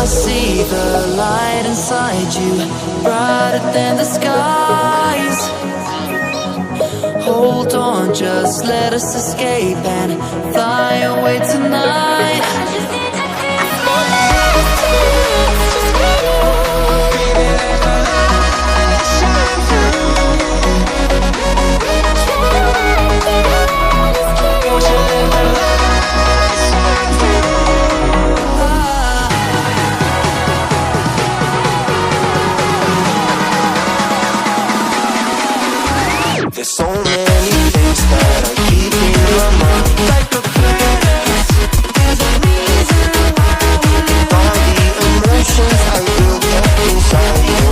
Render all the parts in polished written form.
see the light inside you, brighter than the skies. Hold on, just let us escape and fly away tonight. There's so many things that I keep in my mind, like the past. There's a reason why we all the emotions I built up inside you.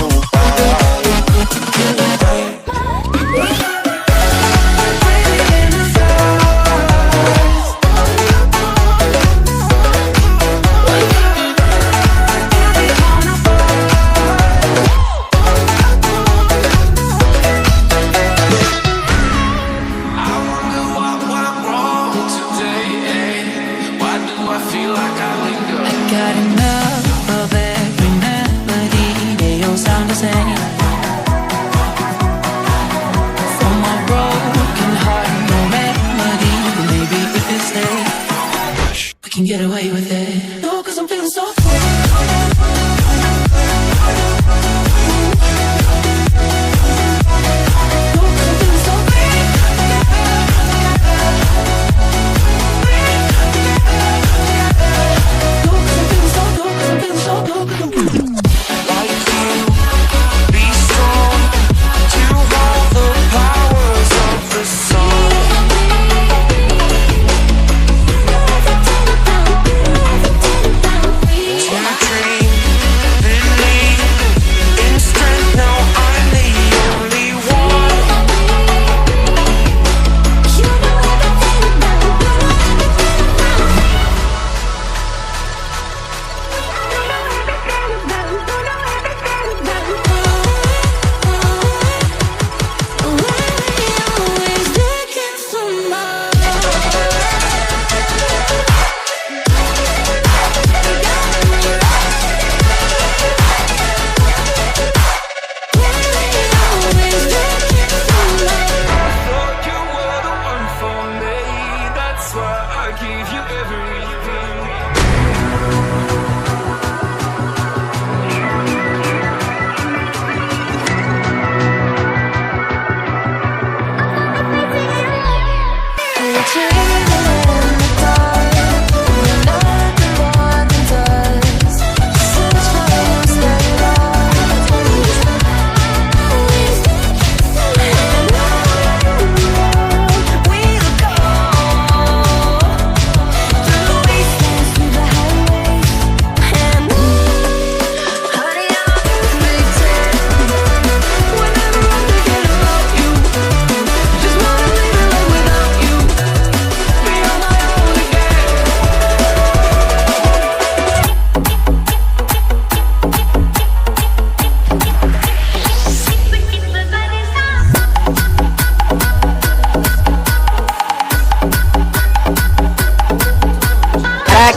Can get away with it. No, 'cause I'm feeling so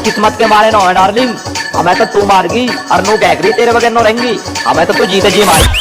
किस्मत के मारे no है darling, हमें तो तू मार गई और नो कह रही तेरे बगैर नो रहेंगी, हमें तो तू जीते जी मारी।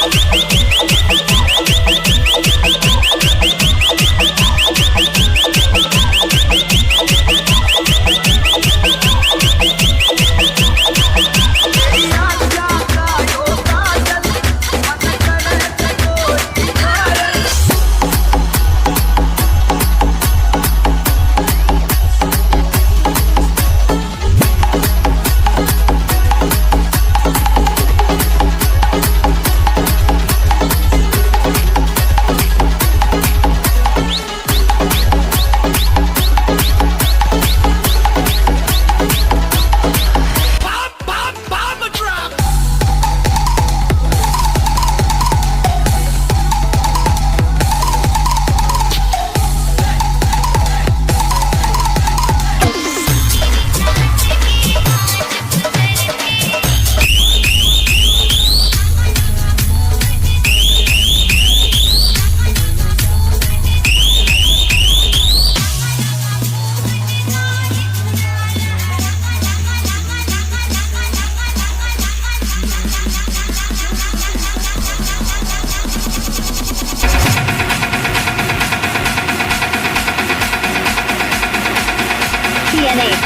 CNH.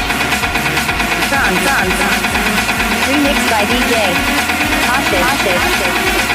Remixed by DJ Ashish.